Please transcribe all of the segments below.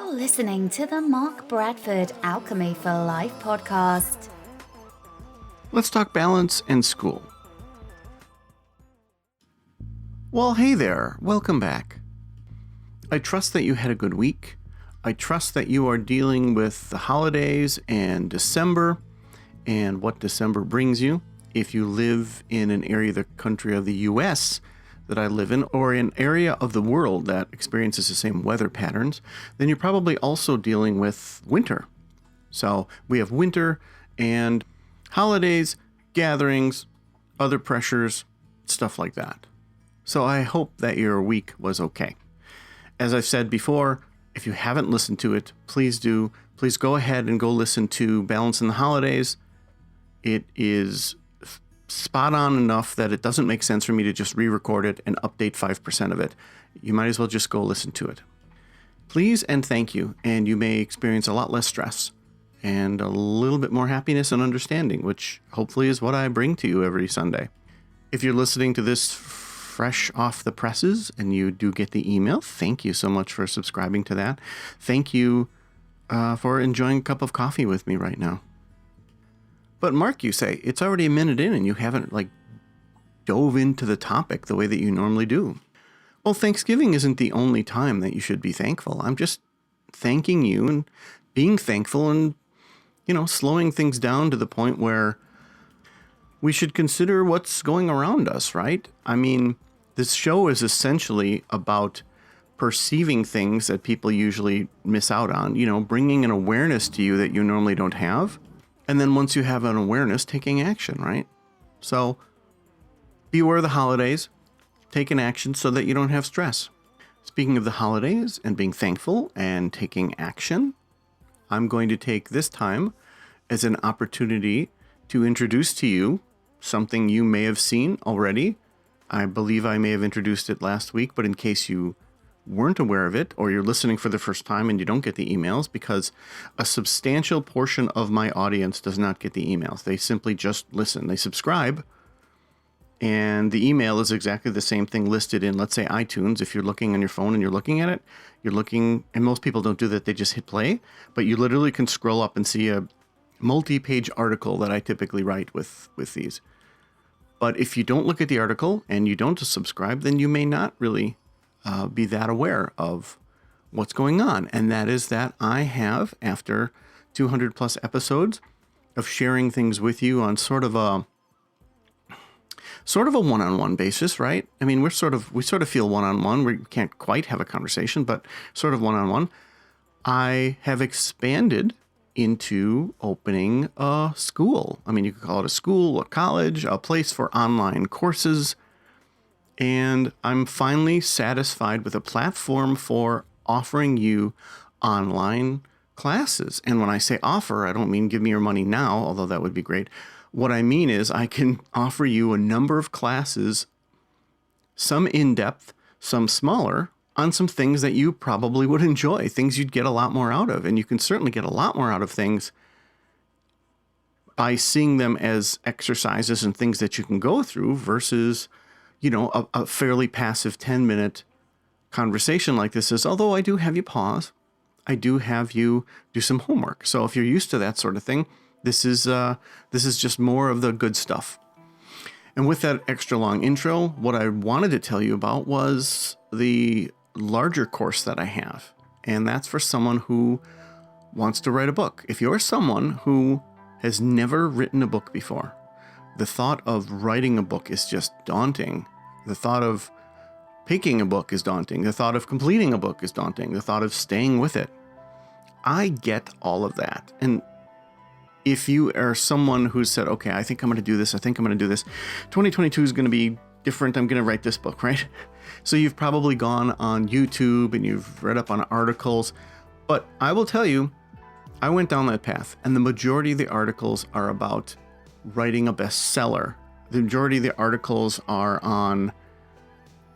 You're listening to the Mark Bradford Alchemy for Life podcast. Let's talk balance and school. Well, hey there. Welcome back. I trust that you had a good week. I trust that you are dealing with the holidays and December and what December brings you. If you live in an area of the country of the U.S. that I live in, or an area of the world that experiences the same weather patterns, then you're probably also dealing with winter. So we have winter and holidays, gatherings, other pressures, stuff like that. So I hope that your week was okay. As I've said before, if you haven't listened to it, please do. Please go ahead and go listen to Balance in the Holidays. It is spot on enough that it doesn't make sense for me to just re-record it and update 5% of it. You might as well just go listen to it. Please and thank you, and you may experience a lot less stress and a little bit more happiness and understanding, which hopefully is what I bring to you every Sunday. If you're listening to this fresh off the presses and you do get the email, thank you so much for subscribing to that. Thank you for enjoying a cup of coffee with me right now. But Mark, you say, it's already a minute in and you haven't dove into the topic the way that you normally do. Well, Thanksgiving isn't the only time that you should be thankful. I'm just thanking you and being thankful and, slowing things down to the point where we should consider what's going around us, right? I mean, this show is essentially about perceiving things that people usually miss out on, bringing an awareness to you that you normally don't have. And then once you have an awareness, taking action, right? So be aware of the holidays, take an action so that you don't have stress. Speaking of the holidays and being thankful and taking action, I'm going to take this time as an opportunity to introduce to you something you may have seen already. I believe I may have introduced it last week, but in case you weren't aware of it, or you're listening for the first time and you don't get the emails, because a substantial portion of my audience does not get the emails. They simply just listen. They subscribe, and the email is exactly the same thing listed in, let's say, iTunes. If you're looking on your phone and you're looking at it, and most people don't do that, they just hit play, but you literally can scroll up and see a multi-page article that I typically write with these. But if you don't look at the article and you don't subscribe, then you may not really be that aware of what's going on. And that is that I have, after 200 plus episodes of sharing things with you on sort of a one-on-one basis, right? I mean, we sort of feel one-on-one. We can't quite have a conversation, but sort of one-on-one. I have expanded into opening a school. I mean, you could call it a school, a college, a place for online courses. And I'm finally satisfied with a platform for offering you online classes. And when I say offer, I don't mean give me your money now, although that would be great. What I mean is I can offer you a number of classes, some in-depth, some smaller, on some things that you probably would enjoy, things you'd get a lot more out of. And you can certainly get a lot more out of things by seeing them as exercises and things that you can go through versus a fairly passive 10-minute conversation like this is, although I do have you pause, I do have you do some homework. So if you're used to that sort of thing, this is just more of the good stuff. And with that extra long intro, what I wanted to tell you about was the larger course that I have. And that's for someone who wants to write a book. If you're someone who has never written a book before, the thought of writing a book is just daunting. The thought of picking a book is daunting. The thought of completing a book is daunting. The thought of staying with it. I get all of that. And if you are someone who said, okay, I think I'm going to do this. 2022 is going to be different. I'm going to write this book, right? So you've probably gone on YouTube and you've read up on articles. But I will tell you, I went down that path. And the majority of the articles are about writing a bestseller. The majority of the articles are on,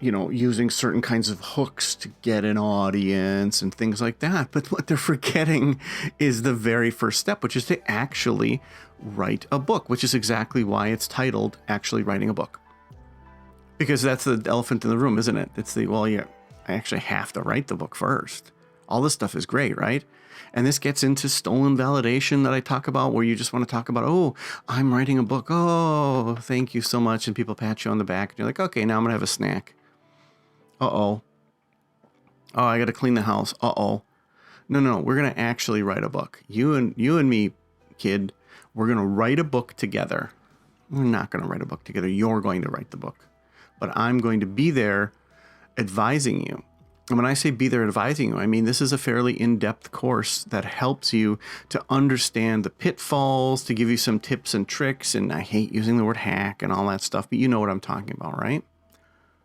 using certain kinds of hooks to get an audience and things like that. But what they're forgetting is the very first step, which is to actually write a book, which is exactly why it's titled Actually Writing a Book. Because that's the elephant in the room, isn't it? It's I actually have to write the book first. All this stuff is great, right? And this gets into stolen validation that I talk about, where you just want to talk about, oh, I'm writing a book. Oh, thank you so much. And people pat you on the back. And you're like, okay, now I'm going to have a snack. Uh-oh. Oh, I got to clean the house. Uh-oh. No. We're going to actually write a book. You and me, kid, we're going to write a book together. We're not going to write a book together. You're going to write the book. But I'm going to be there advising you. And when I say be there advising you, I mean this is a fairly in-depth course that helps you to understand the pitfalls, to give you some tips and tricks. And I hate using the word hack and all that stuff, but you know what I'm talking about, right?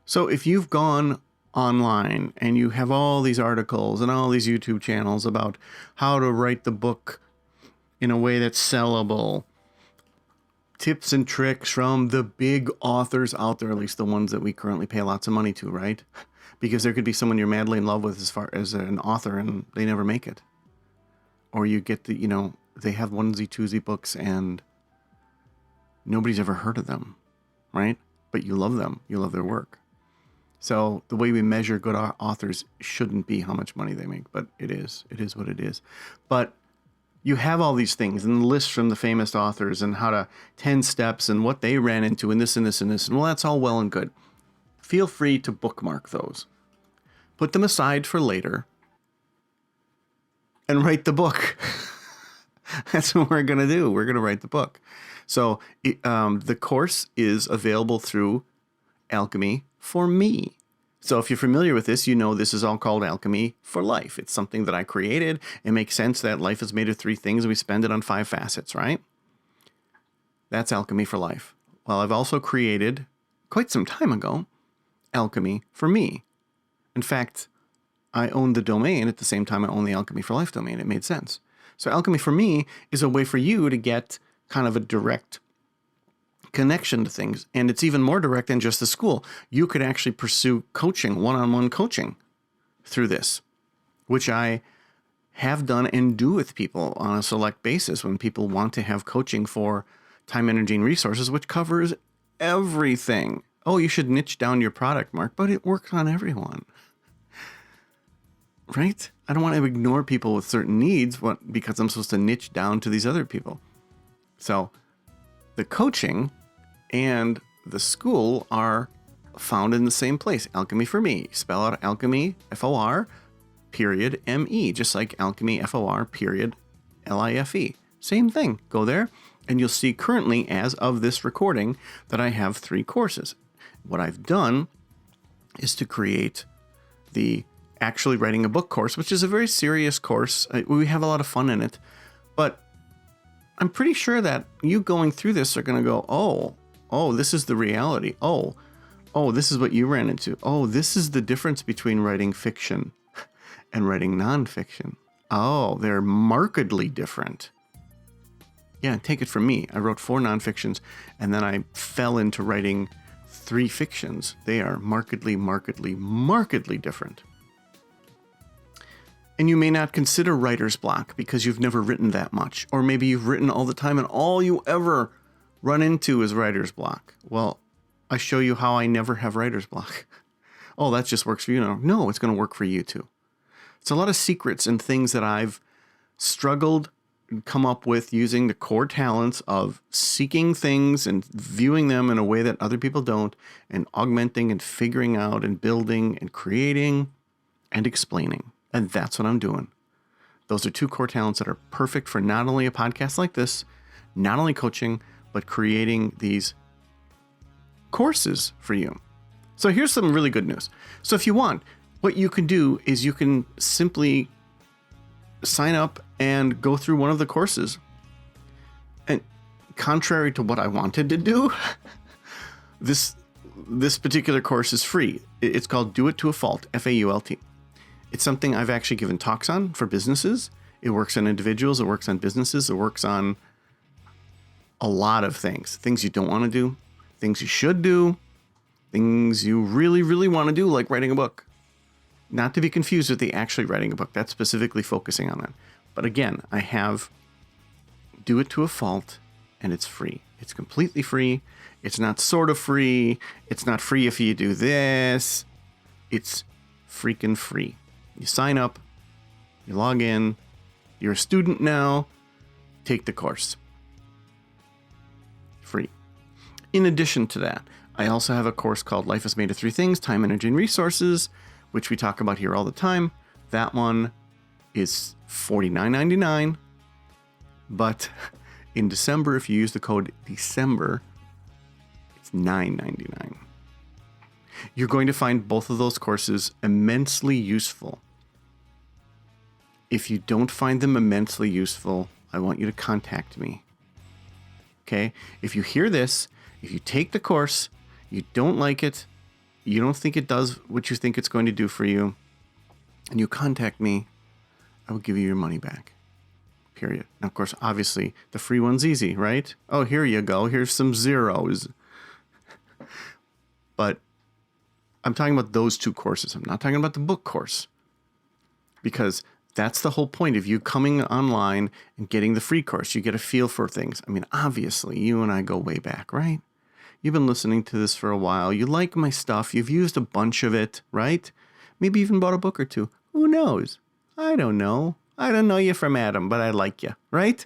So if you've gone online and you have all these articles and all these YouTube channels about how to write the book in a way that's sellable, tips and tricks from the big authors out there, at least the ones that we currently pay lots of money to, right? Because there could be someone you're madly in love with as far as an author and they never make it. Or you get the, they have onesie-twosie books and nobody's ever heard of them, right? But you love them. You love their work. So the way we measure good authors shouldn't be how much money they make, but it is. It is what it is. But you have all these things and the lists from the famous authors and how to 10 steps and what they ran into and this and this and this. And well, that's all well and good. Feel free to bookmark those. Put them aside for later and write the book. That's what we're going to do. We're going to write the book. So the course is available through Alchemy for Me. So if you're familiar with this, you know this is all called Alchemy for Life. It's something that I created. It makes sense that life is made of 3 things and we spend it on 5 facets, right? That's Alchemy for Life. Well, I've also created, quite some time ago, Alchemy for Me. In fact, I own the domain at the same time I own the Alchemy for Life domain. It made sense. So Alchemy for Me is a way for you to get kind of a direct connection to things. And it's even more direct than just the school. You could actually pursue coaching, one-on-one coaching through this, which I have done and do with people on a select basis when people want to have coaching for time, energy, and resources, which covers everything. Oh, you should niche down your product, Mark, but it works on everyone. Right? I don't want to ignore people with certain needs because I'm supposed to niche down to these other people. So the coaching and the school are found in the same place. Alchemy for Me. Spell out Alchemy, F-O-R, period, M-E, just like Alchemy, F-O-R, period, L-I-F-E. Same thing. Go there, and you'll see currently, as of this recording, that I have 3 courses. What I've done is to create the Actually Writing a Book course, which is a very serious course. We have a lot of fun in it, but I'm pretty sure that you going through this are going to go, oh, this is the reality. Oh, this is what you ran into. Oh, this is the difference between writing fiction and writing nonfiction. Oh, they're markedly different. Yeah, take it from me. I wrote 4 nonfictions, and then I fell into writing 3 fictions. They are markedly different. And you may not consider writer's block because you've never written that much. Or maybe you've written all the time and all you ever run into is writer's block. Well, I show you how I never have writer's block. Oh, that just works for you now. No, it's going to work for you too. It's a lot of secrets and things that I've struggled and come up with using the core talents of seeking things and viewing them in a way that other people don't, and augmenting and figuring out and building and creating and explaining. And that's what I'm doing. Those are 2 core talents that are perfect for not only a podcast like this, not only coaching, but creating these courses for you. So here's some really good news. So if you want, what you can do is you can simply sign up and go through one of the courses. And contrary to what I wanted to do, this particular course is free. It's called Do It to a Fault, F-A-U-L-T. It's something I've actually given talks on for businesses. It works on individuals. It works on businesses. It works on a lot of things. Things you don't want to do, things you should do, things you really, really want to do, like writing a book. Not to be confused with the actually writing a book. That's specifically focusing on that. But again, I have Do It to a Fault, and it's free. It's completely free. It's not sort of free. It's not free if you do this. It's freaking free. You sign up, You log in. You're a student now. Take the course. Free. In addition to that, I also have a course called Life is Made of Three Things, Time, Energy, and Resources, which we talk about here all the time. That one is $49.99. But in December, if you use the code December, it's $9.99. You're going to find both of those courses immensely useful. If you don't find them immensely useful, I want you to contact me. Okay? If you hear this, if you take the course, you don't like it, you don't think it does what you think it's going to do for you, and you contact me, I will give you your money back. Period. Now, of course, obviously, the free one's easy, right? Oh, here you go. Here's some zeros. But I'm talking about those two courses. I'm not talking about the book course. Because that's the whole point of you coming online and getting the free course. You get a feel for things. I mean, obviously, you and I go way back, right? You've been listening to this for a while. You like my stuff. You've used a bunch of it, right? Maybe even bought a book or two. Who knows? I don't know. I don't know you from Adam, but I like you, right?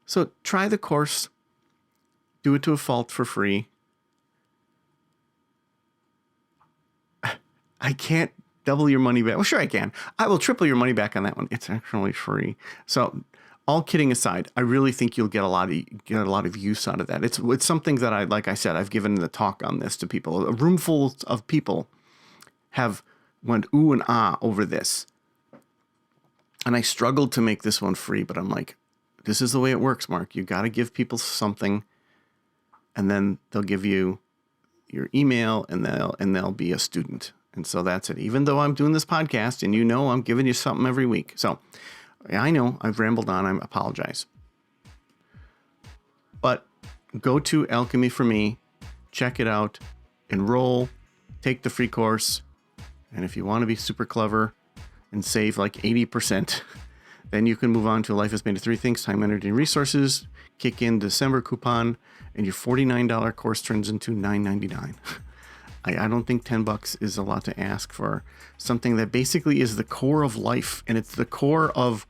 So try the course. Do it to a fault for free. I can't double your money back. Well, sure I can. I will triple your money back on that one. It's actually free. So all kidding aside, I really think you'll get a lot of use out of that. It's something that like I said, I've given the talk on this to people. A room full of people have went ooh and ah over this. And I struggled to make this one free, but I'm like, this is the way it works, Mark. You got to give people something, and then they'll give you your email, and they'll be a student. And so that's it. Even though I'm doing this podcast, and I'm giving you something every week. So I know I've rambled on. I apologize. But go to Alchemy for Me, check it out, enroll, take the free course, and if you want to be super clever and save like 80%, then you can move on to Life is Made of Three Things, Time, Energy, and Resources, kick in December coupon, and your $49 course turns into $9.99. I don't think $10 is a lot to ask for something that basically is the core of life, and it's the core of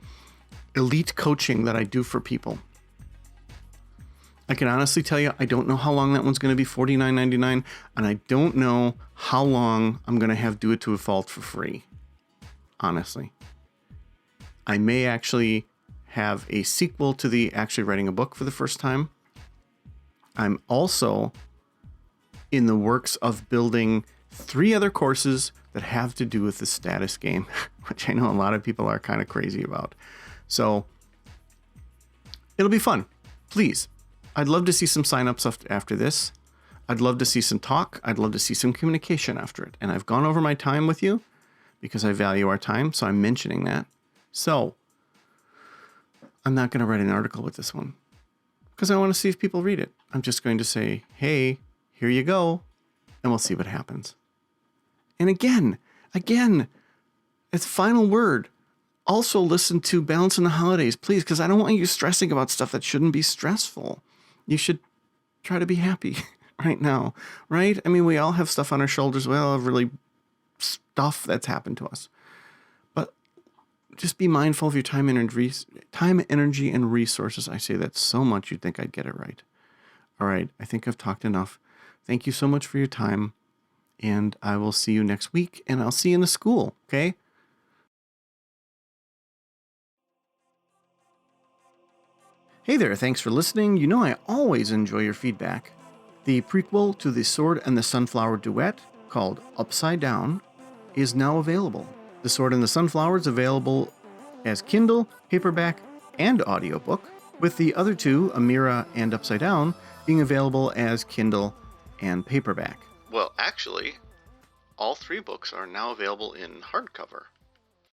elite coaching that I do for people. I can honestly tell you, I don't know how long that one's going to be $49.99, and I don't know how long I'm going to have Do It to a Fault for free. Honestly. I may actually have a sequel to the actually writing a book for the first time. I'm also in the works of building 3 other courses that have to do with the status game, which I know a lot of people are kind of crazy about. So it'll be fun. Please. I'd love to see some signups after this. I'd love to see some talk. I'd love to see some communication after it. And I've gone over my time with you because I value our time, so I'm mentioning that. So I'm not going to write an article with this one because I want to see if people read it. I'm just going to say, hey, here you go, and we'll see what happens. And again, it's final word. Also listen to Balancing the Holidays, please, because I don't want you stressing about stuff that shouldn't be stressful. You should try to be happy right now, right? I mean, we all have stuff on our shoulders. We all have really stuff that's happened to us. But just be mindful of your time, energy, and resources. I say that so much you'd think I'd get it right. All right, I think I've talked enough. Thank you so much for your time, and I will see you next week, and I'll see you in the school, okay? Hey there, thanks for listening. You know I always enjoy your feedback. The prequel to The Sword and the Sunflower duet, called Upside Down, is now available. The Sword and the Sunflower is available as Kindle, paperback, and audiobook, with the other two, Amira and Upside Down, being available as Kindle and paperback. Well, actually, all 3 books are now available in hardcover.